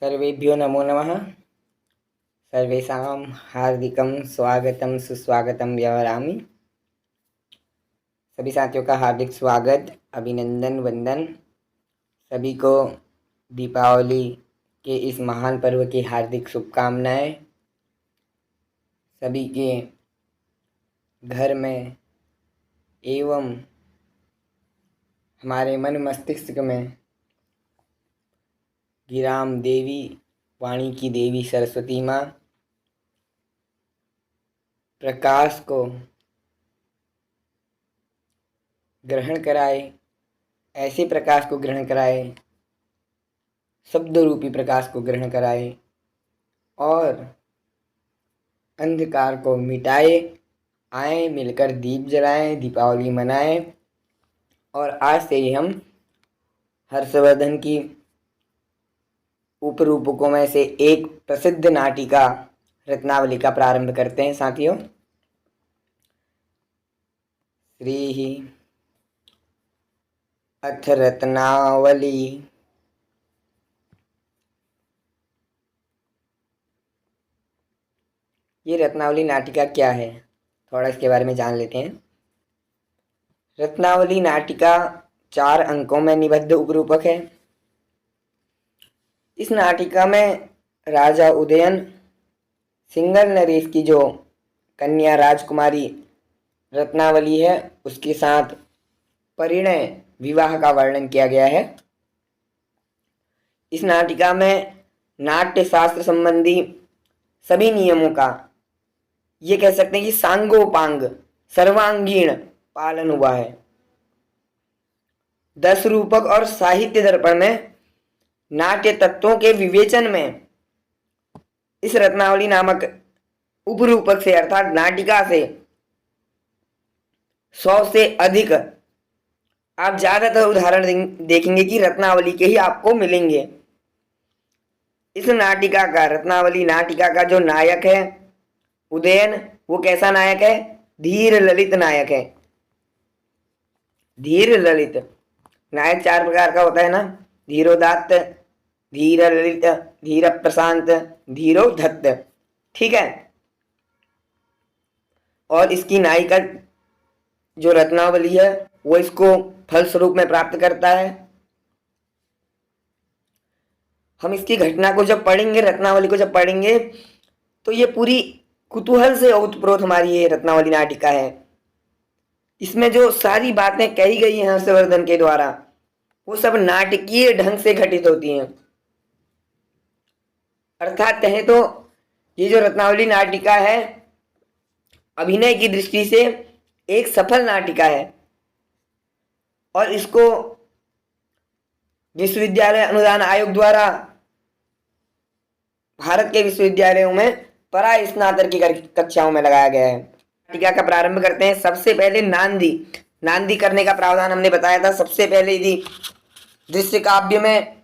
सर्वेभ्यो नमो नमः। सर्वेषां हार्दिकं स्वागतं सुस्वागतं व्यवहरामि। सभी साथियों का हार्दिक स्वागत, अभिनंदन, वंदन। सभी को दीपावली के इस महान पर्व की हार्दिक शुभकामनाएं। सभी के घर में एवं हमारे मन मस्तिष्क में गिराम देवी, वाणी की देवी सरस्वती माँ प्रकाश को ग्रहण कराए, ऐसे प्रकाश को ग्रहण कराए, शब्द रूपी प्रकाश को ग्रहण कराए और अंधकार को मिटाए। आए मिलकर दीप जलाएं, दीपावली मनाएं। और आज से ही हम हर्षवर्धन की उपरूपकों में से एक प्रसिद्ध नाटिका रत्नावली का प्रारंभ करते हैं साथियों। श्री अथ रत्नावली। ये रत्नावली नाटिका क्या है, थोड़ा इसके बारे में जान लेते हैं। रत्नावली नाटिका 4 अंकों में निबद्ध उपरूपक है। इस नाटिका में राजा उदयन सिंगल नरेश की जो कन्या राजकुमारी रत्नावली है, उसके साथ परिणय विवाह का वर्णन किया गया है। इस नाटिका में नाट्य शास्त्र संबंधी सभी नियमों का, ये कह सकते हैं कि सांगोपांग सर्वांगीण पालन हुआ है। 10 रूपक और साहित्य दर्पण में नाट्य तत्वों के विवेचन में इस रत्नावली नामक उपरूपक से अर्थात नाटिका से 100 से अधिक आप ज्यादातर उदाहरण देखेंगे कि रत्नावली के ही आपको मिलेंगे। इस नाटिका का, रत्नावली नाटिका का जो नायक है उदयन, वो कैसा नायक है? धीर ललित नायक है। धीर ललित नायक 4 प्रकार का होता है ना, धीरोदात्त, धीर ललित, धीर प्रशांत, धीरोधत्त, ठीक है। और इसकी नायिका जो रत्नावली है वो इसको फलस्वरूप में प्राप्त करता है। हम इसकी घटना को जब पढ़ेंगे, रत्नावली को जब पढ़ेंगे, तो ये पूरी कुतूहल से ओतप्रोत हमारी ये रत्नावली नाटिका है। इसमें जो सारी बातें कही गई हैं हर्षवर्धन के द्वारा, वो सब नाटकीय ढंग से घटित होती हैं। अर्थात कहें तो ये जो रत्नावली नाटिका है, अभिनय की दृष्टि से एक सफल नाटिका है और इसको विश्वविद्यालय अनुदान आयोग द्वारा भारत के विश्वविद्यालयों में परा स्नातक की कक्षाओं में लगाया गया है। नाटिका का प्रारंभ करते हैं। सबसे पहले नांदी करने का प्रावधान हमने बताया था। सबसे पहले यदि दृश्य काव्य में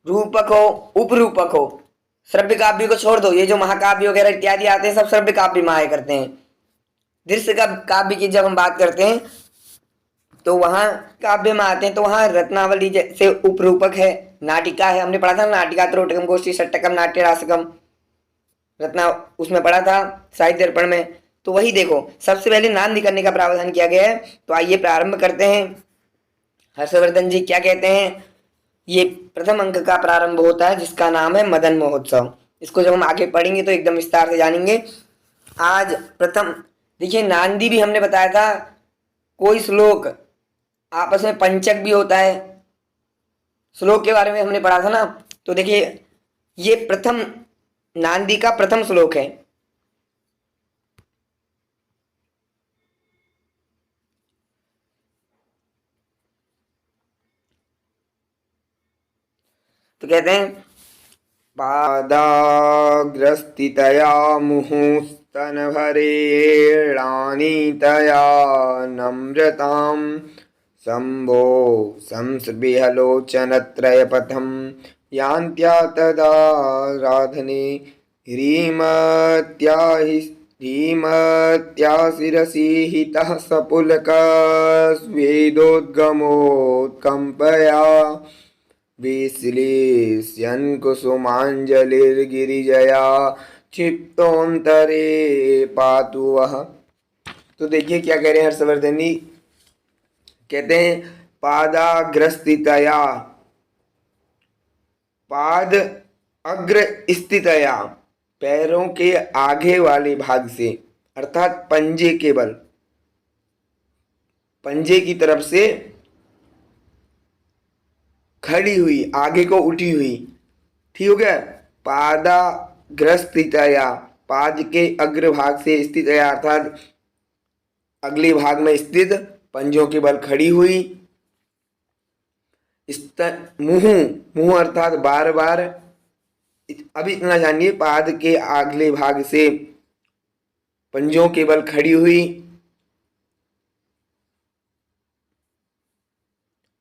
रूपक हो, उपरूपक हो, श्रव्य काव्य को छोड़ दो, ये जो महाकाव्य वगैरह इत्यादि आते हैं सब श्रव्य काव्य में आया करते हैं। दृश्य काव्य की जब हम बात करते हैं तो वहां काव्य में आते हैं, तो वहां रत्नावली जैसे उपरूपक है, नाटिका है। हमने पढ़ा था नाटिका त्रोटकम गोष्ठी षट्टकम नाट्य रासकम, उसमें पढ़ा था साहित्य दर्पण में। तो वही देखो, सबसे पहले नांदी करने का प्रावधान किया गया है। तो आइए प्रारंभ करते हैं। हर्षवर्धन जी क्या कहते हैं? ये प्रथम अंक का प्रारंभ होता है जिसका नाम है मदन महोत्सव। इसको जब हम आगे पढ़ेंगे तो एकदम विस्तार से जानेंगे। आज प्रथम देखिए, नांदी भी हमने बताया था, कोई श्लोक आपस में पंचक भी होता है, श्लोक के बारे में हमने पढ़ा था ना। तो देखिए, ये प्रथम नांदी का प्रथम श्लोक है। तो कहते हैं, पादाग्रस्थितया मुहुस्तनभरेणानीतया नम्रतां शम्भो संस्पृहलोचनत्रयपथं यान्त्या तदाराधने ह्रीमत्या शिरसि हितः सपुलकस्वेदोद्गमोत्कम्पया विश्लेष्यन् कुसुमाञ्जलिर्गिरिजया क्षिप्तोऽन्तरे पातु वः। तो देखिए क्या कह रहे हैं हर्षवर्धन जी, कहते हैं पादाग्रस्थितया, पाद अग्र स्थितया, पैरों के आगे वाले भाग से, अर्थात पंजे के बल, पंजे की तरफ से खड़ी हुई, आगे को उठी हुई, ठीक हो गया। पादाग्रस्थितया, पाद के अग्रभाग से, स्थितया अर्थात अगले भाग में स्थित, पंजों के बल खड़ी हुई। मुंह, मुंह अर्थात बार बार, अभी इतना जानिए, पाद के अगले भाग से पंजों के बल खड़ी हुई।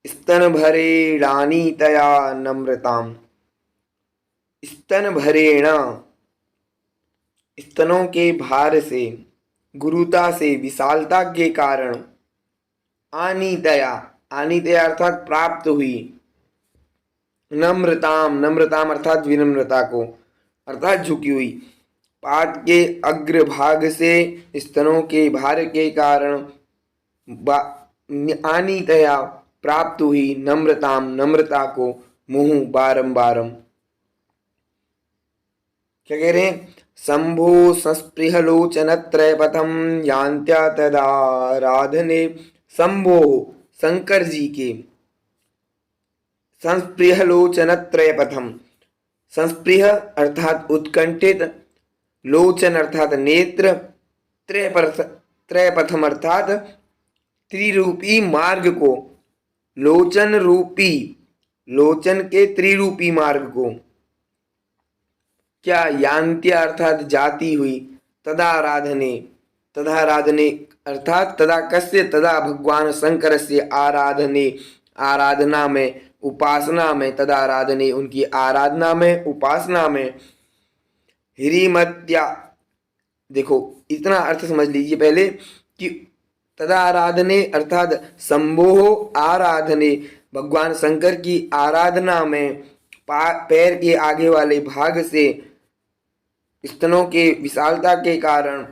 स्तन भरेणानीतया नम्रताम, स्तन भरेण, स्तनों के भार से, गुरुता से, विशालता के कारण, आनीतया, आनीतया अर्थात प्राप्त हुई, नम्रताम, नम्रताम अर्थात विनम्रता को, अर्थात झुकी हुई, पाद के अग्रभाग से स्तनों के भार के कारण आनीतया प्राप्त हुई, नम्रताम नम्रता को, मुहु बारंबारम। क्या कह रहे हैं, शंभो संस्पृह लोचन त्रयपथम यान्त्या तदाराधने, शंभो शंकर जी के, संस्पृह लोचन त्रयपथम, संस्पृह अर्थात उत्कंठित, लोचन अर्थात नेत्र, त्रयपथम अर्थात त्रिरूपी मार्ग को, लोचन रूपी, लोचन के त्रिरूपी मार्ग को, क्या, यान्त्या अर्थात जाती हुई, तदाराधने, तदाराधने अर्थात तदा कस्य, तदा भगवान शंकर से, आराधने आराधना में, उपासना में, तदाराधने उनकी आराधना में, उपासना में, हिरिमत्या, देखो इतना अर्थ समझ लीजिए पहले कि तदाराधने अर्थात शंभो आराधने, भगवान शंकर की आराधना में, पैर के आगे वाले भाग से स्तनों के विशालता के कारण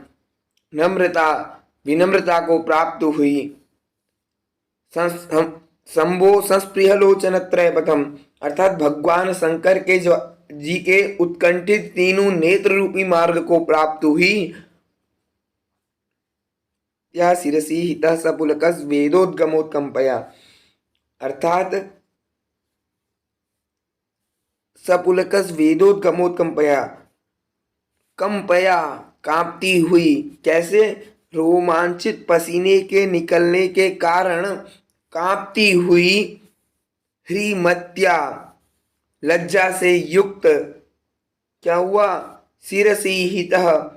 नम्रता, विनम्रता को प्राप्त हुई। शंभो संस्पृह लोचन त्रयपथम अर्थात भगवान शंकर के जी के उत्कंठित तीनों नेत्र रूपी मार्ग को प्राप्त हुई। या शिरसी हितः सपुलकस वेदोद्गमोत्कंपया, अर्थात सपुलकस वेदोद्गमोत्कंपया, कंपया कांपती हुई, कैसे, रोमांचित पसीने के निकलने के कारण कांपती हुई, ह्रीमत्या लज्जा से युक्त, क्या हुआ, शिरसी हितः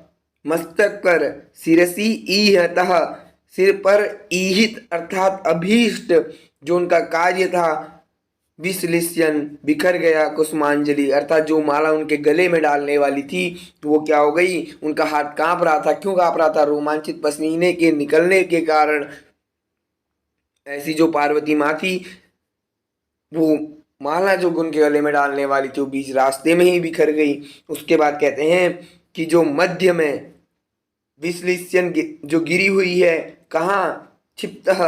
मस्तक पर, शिरसी ईहतः सिर पर, ईहित अर्थात अभीष्ट जो उनका कार्य था, विश्लिष्यन बिखर गया, कुसुमांजलि अर्थात जो माला उनके गले में डालने वाली थी वो क्या हो गई, उनका हाथ कांप रहा था। क्यों कांप रहा था, रोमांचित पसीने के निकलने के कारण। ऐसी जो पार्वती माँ थी वो माला जो उनके गले में डालने वाली थी वो बीच रास्ते में ही बिखर गई। उसके बाद कहते हैं कि जो मध्य में विश्लिष्यन जो गिरी हुई है, कहाँ, क्षिप्तः,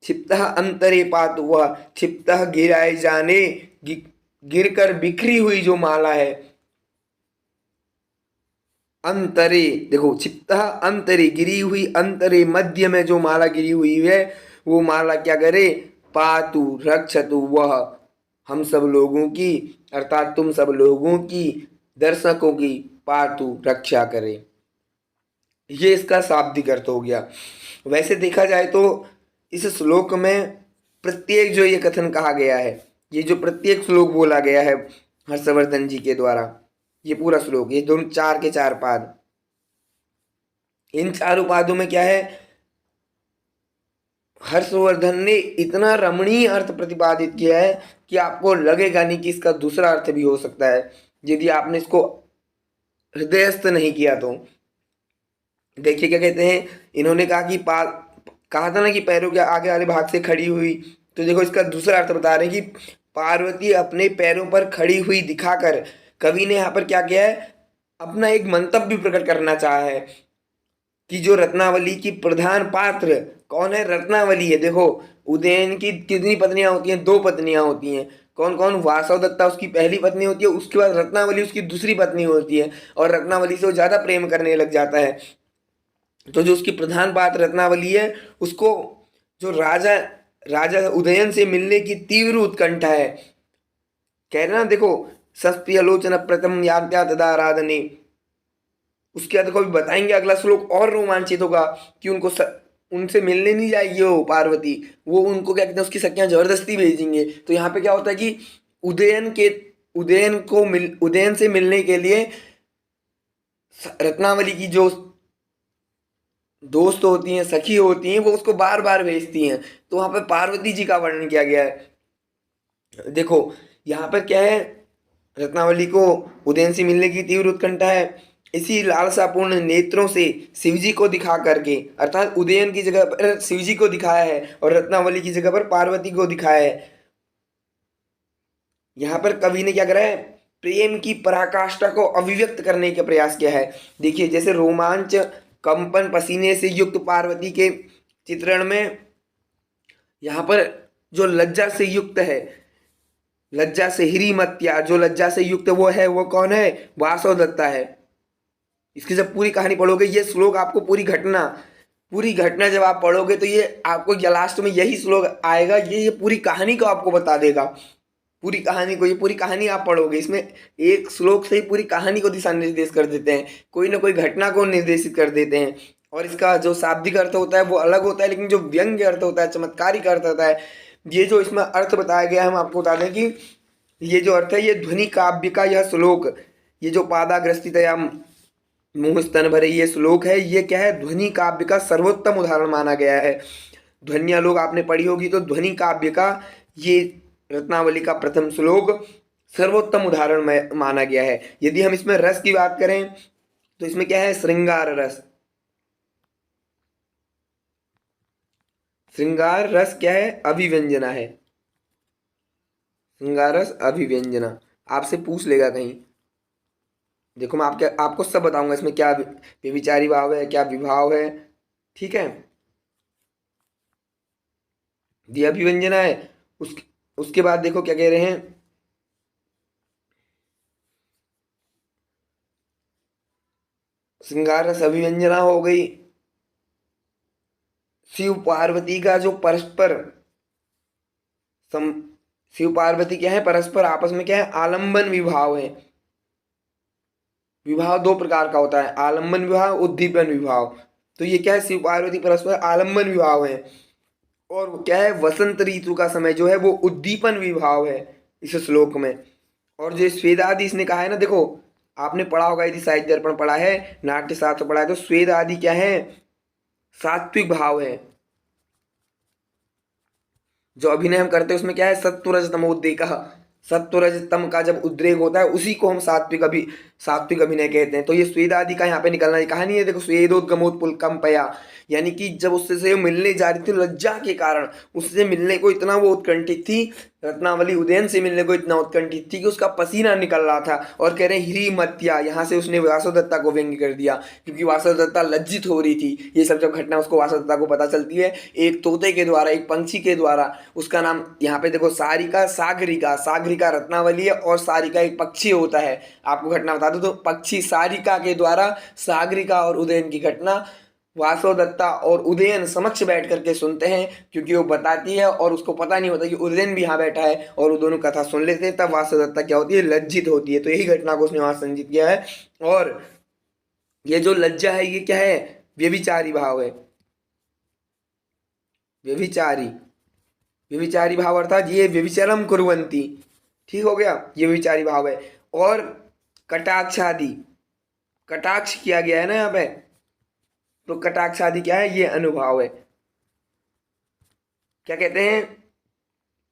क्षिप्तः अंतरे पातु, वह क्षिप्तः गिराए जाने, गिरकर बिखरी हुई जो माला है, अंतरे, देखो क्षिप्तः अंतरे गिरी हुई, अंतरे मध्य में जो माला गिरी हुई है वो माला क्या करे, पातु रक्षतु, वह हम सब लोगों की अर्थात तुम सब लोगों की, दर्शकों की पातु रक्षा करे। ये इसका शाब्दिक अर्थ हो गया। वैसे देखा जाए तो इस श्लोक में प्रत्येक जो ये कथन कहा गया है, ये जो प्रत्येक श्लोक बोला गया है हर्षवर्धन जी के द्वारा, ये पूरा श्लोक, ये दोनों चार के चार पाद, इन चारों पादों में क्या है, हर्षवर्धन ने इतना रमणीय अर्थ प्रतिपादित किया है कि आपको लगेगा नहीं कि इसका दूसरा अर्थ भी हो सकता है, यदि आपने इसको हृदयस्थ नहीं किया तो। देखिए क्या कहते हैं, इन्होंने कहा कि कहा था ना कि पैरों के आगे वाले भाग से खड़ी हुई, तो देखो इसका दूसरा अर्थ बता रहे हैं कि पार्वती अपने पैरों पर खड़ी हुई दिखाकर कवि ने यहाँ पर क्या किया है, अपना एक मंतव्य प्रकट करना चाहा है कि जो रत्नावली की प्रधान पात्र कौन है, रत्नावली है। देखो उदयन की कितनी पत्नियां होती हैं, दो पत्नियां होती हैं। कौन कौन, वासव दत्ता उसकी पहली पत्नी होती है, उसके बाद रत्नावली उसकी दूसरी पत्नी होती है, और रत्नावली से वो ज्यादा प्रेम करने लग जाता है। तो जो उसकी प्रधान पात्र रत्नावली है, उसको जो राजा राजा उदयन से मिलने की तीव्र उत्कंठा है। कह रहे ना, देखो सस्ती आलोचना प्रथम याज्ञा तदा आराधने, उसके बाद देखो अभी बताएंगे अगला श्लोक और रोमांचित होगा कि उनसे मिलने नहीं जाएगी वो पार्वती, वो उनको क्या कहते हैं, उसकी सखियां जबरदस्ती भेजेंगे। तो यहाँ पे क्या होता है कि उदयन से मिलने के लिए रत्नावली की जो दोस्त होती हैं, सखी होती हैं, वो उसको बार बार भेजती हैं। तो वहां पर पार्वती जी का वर्णन किया गया है। देखो यहाँ पर क्या है, रत्नावली को उदयन से मिलने की तीव्र उत्कंठा है। इसी लालसापूर्ण नेत्रों से शिवजी को दिखा करके, अर्थात उदयन की जगह पर शिवजी को दिखाया है और रत्नावली की जगह पर पार्वती को दिखाया है। यहाँ पर कवि ने क्या करा है, प्रेम की पराकाष्ठा को अभिव्यक्त करने का प्रयास किया है। देखिए जैसे रोमांच, कंपन, पसीने से युक्त पार्वती के चित्रण में यहाँ पर जो लज्जा से युक्त है, लज्जा से हिरीमत्या, जो लज्जा से युक्त वो कौन है, वासव दत्ता है। इसकी जब पूरी कहानी पढ़ोगे, ये श्लोक आपको पूरी घटना जब आप पढ़ोगे तो ये आपको लास्ट में यही श्लोक आएगा, ये पूरी कहानी को आपको बता देगा। पूरी कहानी को, ये पूरी कहानी आप पढ़ोगे, इसमें एक श्लोक से ही पूरी कहानी को दिशा निर्देश कर देते हैं, कोई ना कोई घटना को निर्देशित कर देते हैं। और इसका जो शाब्दिक अर्थ होता है वो अलग होता है, लेकिन जो व्यंग्य अर्थ होता है, चमत्कारिक अर्थ होता है, ये जो इसमें अर्थ बताया गया है, हम आपको बता दें कि ये जो अर्थ है, ये ध्वनि काव्य का यह श्लोक, ये जो पादाग्रस्थितया मुँह स्तन भरे ये श्लोक है, ये क्या है, ध्वनि काव्य का सर्वोत्तम उदाहरण माना गया है। ध्वनिया लोग आपने पढ़ी होगी, तो ध्वनि काव्य का ये रत्नावली का प्रथम श्लोक सर्वोत्तम उदाहरण में माना गया है। यदि हम इसमें रस की बात करें तो इसमें क्या है, श्रृंगार रस। श्रृंगार रस क्या है, अभिव्यंजना है। श्रृंगार रस अभिव्यंजना आपसे पूछ लेगा कहीं। देखो मैं आपको सब बताऊंगा इसमें क्या व्यभिचारी भाव है, क्या विभाव है, ठीक है। ये अभिव्यंजना है। उसके बाद देखो क्या कह रहे हैं, श्रृंगार रस अभिव्यंजना हो गई। शिव पार्वती का जो परस्पर शिव पार्वती क्या है, परस्पर आपस में क्या है, आलंबन विभाव है। विवाह दो प्रकार का होता है, आलंबन विवाह, उद्दीपन विवाह। तो ये क्या है, शिव पार्वती परस्पर आलंबन विवाह है। और वो क्या है, वसंत ऋतु का समय जो है वो उद्दीपन विवाह है इस श्लोक में। और जो स्वेद आदि इसने कहा है ना, देखो आपने पढ़ा होगा, यदि साहित्य दर्पण पढ़ा है, नाट्य शास्त्र पढ़ा है, तो स्वेद आदि क्या है, सात्विक भाव है। जो अभिनय हम करते हैं उसमें क्या है, सत्वरज तमोद्रेक, सत्वरज तम का जब उद्रेक होता है उसी को हम सात्विक अभिनय कहते हैं। तो ये स्वेद आदि का यहाँ पे निकलना कहानी है। देखो स्वेदोद्गमोत्पुलकंपया, यानी कि जब उससे से मिलने जा रही थी, लज्जा के कारण उससे मिलने को इतना वो उत्कंठित थी, रत्नावली उदयन से मिलने को इतना उत्कंठित थी कि उसका पसीना निकल रहा था। और कह रहे हैं हिरी मत्या, यहाँ से उसने वासुदत्ता को व्यंग्य कर दिया, क्योंकि वासुदत्ता लज्जित हो रही थी। ये सब जब घटना उसको वासुदत्ता को पता चलती है, एक तोते के द्वारा, एक पंछी के द्वारा, उसका नाम यहाँ पे देखो सारिका, सागरिका रत्नावली है, और सारिका एक पक्षी होता है। आपको घटना बता दो तो पक्षी सारिका के द्वारा सागरिका और उदयन की घटना वासव दत्ता और उदयन समक्ष बैठ करके सुनते हैं, क्योंकि वो बताती है और उसको पता नहीं होता कि उदयन भी यहाँ बैठा है, और वो दोनों कथा सुन लेते हैं। तब वासव दत्ता क्या होती है, लज्जित होती है। तो यही घटना को उसने वहां संजित किया है। और ये जो लज्जा है, ये क्या है, व्यभिचारी भाव है। व्यभिचारी भाव अर्थात ये व्यभिचरम कुर्वन्ति, ठीक हो गया, ये व्यभिचारी भाव है। और कटाक्षादि, कटाक्ष किया गया है ना यहाँ पे, तो कटाक्ष आदि क्या है, ये अनुभाव है। क्या कहते हैं,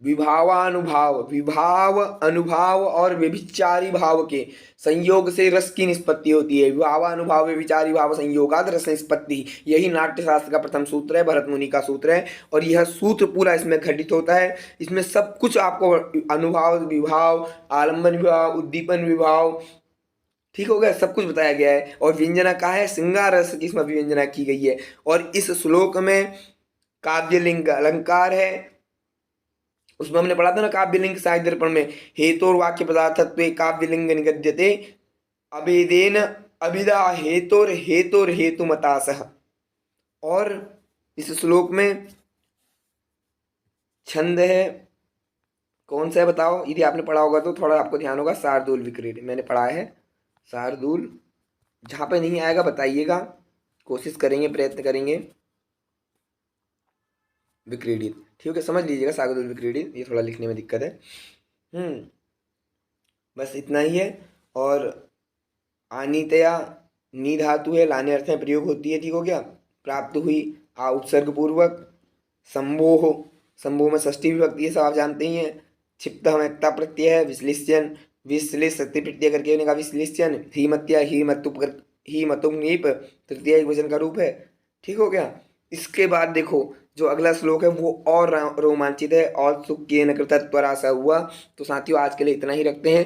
विभावानुभाव, विभाव अनुभाव और व्यभिचारी भाव के संयोग से रस की निष्पत्ति होती है। विभावानुभाव व्यभिचारी भाव संयोगाद रस निष्पत्ति, यही नाट्य शास्त्र का प्रथम सूत्र है, भरत मुनि का सूत्र है। और यह सूत्र पूरा इसमें घटित होता है। इसमें सब कुछ आपको अनुभाव विभाव, आलम्बन विभाव, उद्दीपन विभाव, ठीक हो गया, सब कुछ बताया गया है। और व्यंजना का है श्रृंगार रस की इसमें व्यंजना की गई है। और इस श्लोक में काव्यलिंग अलंकार है, उसमें हमने पढ़ा था ना काव्यलिंग साहित्य दर्पण में, हेतु वाक्य पदार्थत्वे काव्यलिंग निगद्यते अभेदेन अभिधा हेतुर हेतुर हेतुमतासह। और इस श्लोक में छंद है, कौन सा है बताओ, यदि आपने पढ़ा होगा तो थोड़ा आपको ध्यान होगा। शार्दूल विक्रीडित मैंने पढ़ा है, शार्दूल। जहाँ पे नहीं आएगा बताइएगा, कोशिश करेंगे, प्रयत्न करेंगे। विक्रीडित, ठीक है, समझ लीजिएगा शार्दूल विक्रीडित, ये थोड़ा लिखने में दिक्कत है। बस इतना ही है। और आनीतया नी धातु है, लाने अर्थ में प्रयोग होती है, ठीक हो गया। प्राप्त हुई आ उपसर्ग पूर्वक। संभोह, संभोह में षष्ठी विभक्ति है, सब आप जानते ही हैं। क्षिप्त एकता प्रत्यय है। विश्लेषण, विश्लेष सत्य प्रत्यय करके होने का विश्लेषण। हीमत्या ही मतुम नीप तृतीय एक वचन का रूप है, ठीक हो गया। इसके बाद देखो जो अगला श्लोक है वो और रोमांचित है। और सुख्येन कृतत्वरा सा हुआ। तो साथियों आज के लिए इतना ही रखते हैं।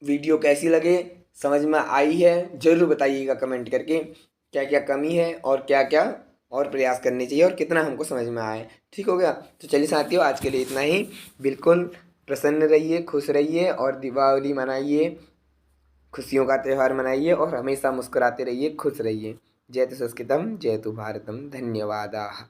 वीडियो कैसी लगे, समझ में आई है, जरूर बताइएगा कमेंट करके क्या क्या कमी है और क्या क्या और प्रयास करने चाहिए और कितना हमको समझ में आए, ठीक हो गया। तो चलिए साथियों आज के लिए इतना ही। बिल्कुल प्रसन्न रहिए, खुश रहिए और दीपावली मनाइए, खुशियों का त्यौहार मनाइए और हमेशा मुस्कुराते रहिए, खुश रहिए। जयतु संस्कृतम जयतु भारतम, धन्यवादाः।